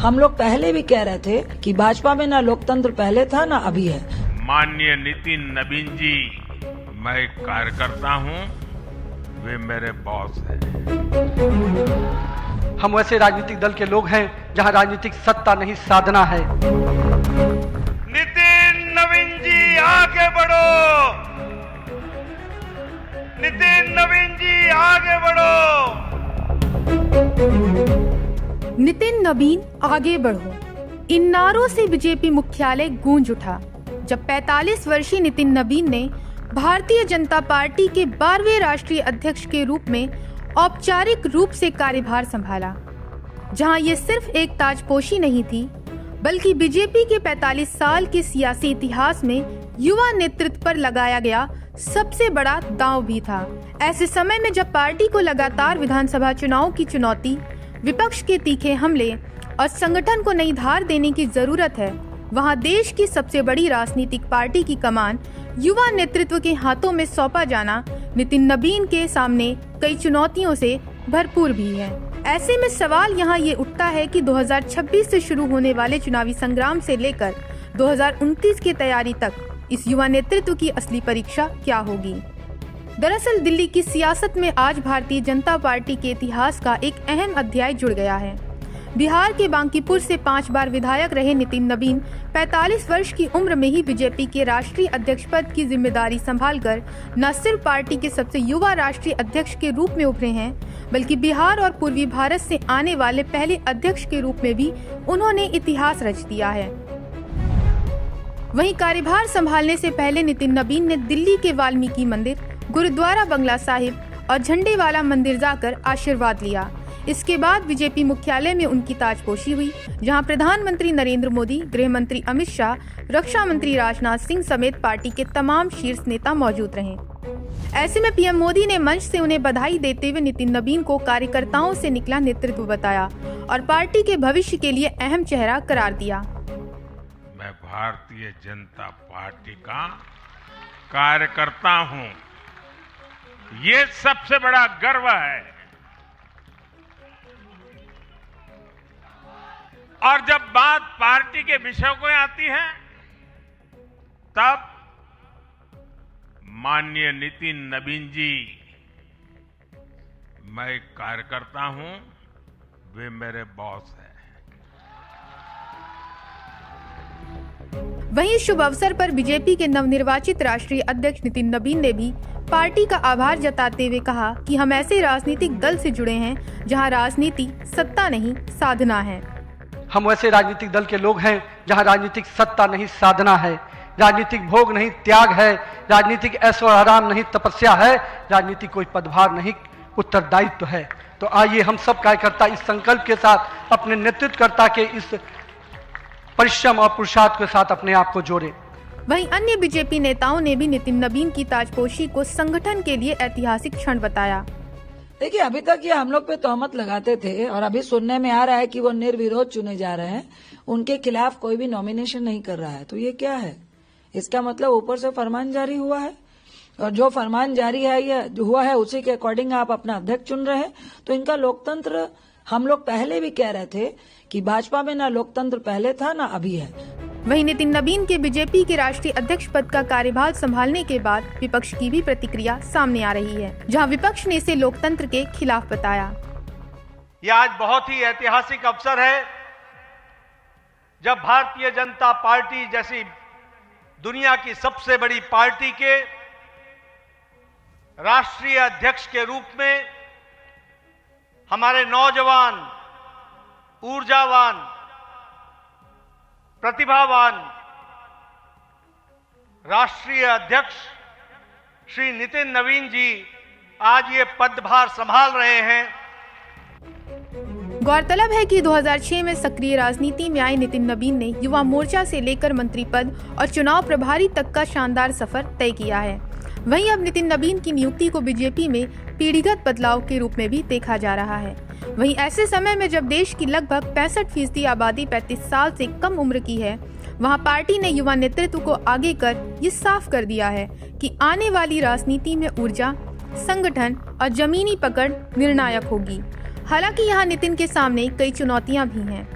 हम लोग पहले भी कह रहे थे कि भाजपा में ना लोकतंत्र पहले था ना अभी है। माननीय नितिन नवीन जी, मैं एक कार्यकर्ता हूं, वे मेरे बॉस हैं। हम वैसे राजनीतिक दल के लोग हैं जहां राजनीतिक सत्ता नहीं साधना है। नितिन नवीन जी आगे बढ़ो, नितिन नवीन जी आगे बढ़ो। नितिन नवीन आगे बढ़ो, इन नारों से बीजेपी मुख्यालय गूंज उठा जब 45 वर्षीय नितिन नवीन ने भारतीय जनता पार्टी के 12वें राष्ट्रीय अध्यक्ष के रूप में औपचारिक रूप से कार्यभार संभाला, जहां ये सिर्फ एक ताजपोशी नहीं थी बल्कि बीजेपी के 45 साल के सियासी इतिहास में युवा नेतृत्व पर लगाया गया सबसे बड़ा दांव भी था। ऐसे समय में जब पार्टी को लगातार विधानसभा चुनाव की चुनौती, विपक्ष के तीखे हमले और संगठन को नई धार देने की जरूरत है, वहां देश की सबसे बड़ी राजनीतिक पार्टी की कमान युवा नेतृत्व के हाथों में सौंपा जाना नितिन नवीन के सामने कई चुनौतियों से भरपूर भी है। ऐसे में सवाल यहाँ ये उठता है कि 2026 से शुरू होने वाले चुनावी संग्राम से लेकर 2029 की तैयारी तक इस युवा नेतृत्व की असली परीक्षा क्या होगी। दरअसल दिल्ली की सियासत में आज भारतीय जनता पार्टी के इतिहास का एक अहम अध्याय जुड़ गया है। बिहार के बांकीपुर से 5 बार विधायक रहे नितिन नवीन 45 वर्ष की उम्र में ही बीजेपी के राष्ट्रीय अध्यक्ष पद की जिम्मेदारी संभालकर न सिर्फ पार्टी के सबसे युवा राष्ट्रीय अध्यक्ष के रूप में उभरे हैं, बल्कि बिहार और पूर्वी भारत से आने वाले पहले अध्यक्ष के रूप में भी उन्होंने इतिहास रच दिया है। वहीं कार्यभार संभालने से पहले नितिन नवीन ने दिल्ली के वाल्मीकि मंदिर, गुरुद्वारा बंगला साहिब और झंडे वाला मंदिर जाकर आशीर्वाद लिया। इसके बाद बीजेपी मुख्यालय में उनकी ताजपोशी हुई, जहां प्रधानमंत्री नरेंद्र मोदी, गृह मंत्री अमित शाह, रक्षा मंत्री राजनाथ सिंह समेत पार्टी के तमाम शीर्ष नेता मौजूद रहे। ऐसे में पीएम मोदी ने मंच से उन्हें बधाई देते हुए नितिन नवीन को कार्यकर्ताओं से निकला नेतृत्व बताया और पार्टी के भविष्य के लिए अहम चेहरा करार दिया। मैं भारतीय जनता पार्टी का कार्यकर्ता हूं, ये सबसे बड़ा गर्व है। और जब बात पार्टी के विषयों को आती है, तब माननीय नितिन नवीन जी, मैं एक कार्यकर्ता हूं, वे मेरे बॉस हैं। वहीं शुभ अवसर पर बीजेपी के नवनिर्वाचित राष्ट्रीय अध्यक्ष नितिन नवीन ने भी पार्टी का आभार जताते हुए कहा कि हम ऐसे राजनीतिक दल से जुड़े हैं जहां राजनीति सत्ता नहीं साधना है। हम वैसे राजनीतिक दल के लोग हैं जहां राजनीतिक सत्ता नहीं साधना है, राजनीतिक भोग नहीं त्याग है, राजनीतिक ऐशो आराम नहीं तपस्या है, राजनीति कोई पदभार नहीं उत्तरदायित्व है। तो आइए हम सब कार्यकर्ता इस संकल्प के साथ अपने नेतृत्वकर्ता के इस परिश्रम और पुरुषार्थ के साथ अपने आप को जोड़ें। वहीं अन्य बीजेपी नेताओं ने भी नितिन नवीन की ताजपोशी को संगठन के लिए ऐतिहासिक क्षण बताया। देखिए, अभी तक ये हम लोग पे तोहमत लगाते थे और अभी सुनने में आ रहा है कि वो निर्विरोध चुने जा रहे हैं, उनके खिलाफ कोई भी नॉमिनेशन नहीं कर रहा है। तो ये क्या है? इसका मतलब ऊपर से फरमान जारी हुआ है और जो फरमान जारी है ये हुआ है उसी के अकॉर्डिंग आप अपना अध्यक्ष चुन रहे हैं। तो इनका लोकतंत्र, हम लोग पहले भी कह रहे थे कि भाजपा में ना लोकतंत्र पहले था ना अभी है। वहीं नितिन नवीन के बीजेपी के राष्ट्रीय अध्यक्ष पद का कार्यभार संभालने के बाद विपक्ष की भी प्रतिक्रिया सामने आ रही है, जहां विपक्ष ने इसे लोकतंत्र के खिलाफ बताया। यह आज बहुत ही ऐतिहासिक अवसर है जब भारतीय जनता पार्टी जैसी दुनिया की सबसे बड़ी पार्टी के राष्ट्रीय अध्यक्ष के रूप में हमारे नौजवान, ऊर्जावान, प्रतिभावान राष्ट्रीय अध्यक्ष श्री नितिन नवीन जी आज ये पदभार संभाल रहे हैं। गौरतलब है कि 2006 में सक्रिय राजनीति में आए नितिन नवीन ने युवा मोर्चा से लेकर मंत्री पद और चुनाव प्रभारी तक का शानदार सफर तय किया है। वहीं अब नितिन नवीन की नियुक्ति को बीजेपी में पीढ़ीगत बदलाव के रूप में भी देखा जा रहा है। वहीं ऐसे समय में जब देश की लगभग 65% आबादी 35 साल से कम उम्र की है, वहां पार्टी ने युवा नेतृत्व को आगे कर ये साफ कर दिया है कि आने वाली राजनीति में ऊर्जा, संगठन और जमीनी पकड़ निर्णायक होगी। हालांकि यहाँ नितिन के सामने कई चुनौतियां भी हैं।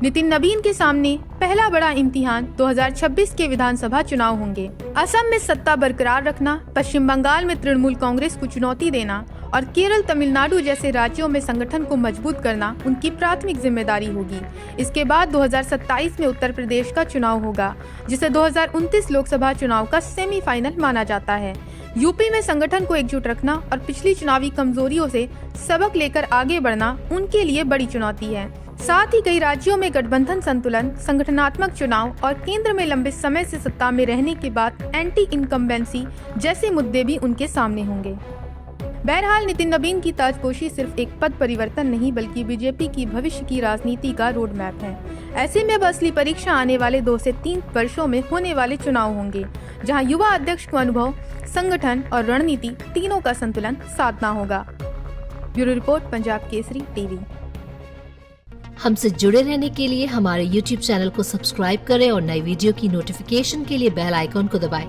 नितिन नबीन के सामने पहला बड़ा इम्तिहान 2026 के विधानसभा चुनाव होंगे। असम में सत्ता बरकरार रखना, पश्चिम बंगाल में तृणमूल कांग्रेस को चुनौती देना और केरल, तमिलनाडु जैसे राज्यों में संगठन को मजबूत करना उनकी प्राथमिक जिम्मेदारी होगी। इसके बाद 2027 में उत्तर प्रदेश का चुनाव होगा, जिसे 2029 लोकसभा चुनाव का सेमीफाइनल माना जाता है। यूपी में संगठन को एकजुट रखना और पिछली चुनावी कमजोरियों से सबक लेकर आगे बढ़ना उनके लिए बड़ी चुनौती है। साथ ही कई राज्यों में गठबंधन संतुलन, संगठनात्मक चुनाव और केंद्र में लंबे समय से सत्ता में रहने के बाद एंटी इनकम्बेंसी जैसे मुद्दे भी उनके सामने होंगे। बहरहाल नितिन नबीन की ताजपोशी सिर्फ एक पद परिवर्तन नहीं बल्कि बीजेपी की भविष्य की राजनीति का रोड मैप है। ऐसे में अब असली परीक्षा आने वाले 2 से 3 वर्षों में होने वाले चुनाव होंगे, जहां युवा अध्यक्ष को अनुभव, संगठन और रणनीति तीनों का संतुलन साधना होगा। Bureau report, Punjab Kesari TV. हमसे जुड़े रहने के लिए हमारे YouTube चैनल को सब्सक्राइब करें और नई वीडियो की नोटिफिकेशन के लिए बेल आइकॉन को दबाएं।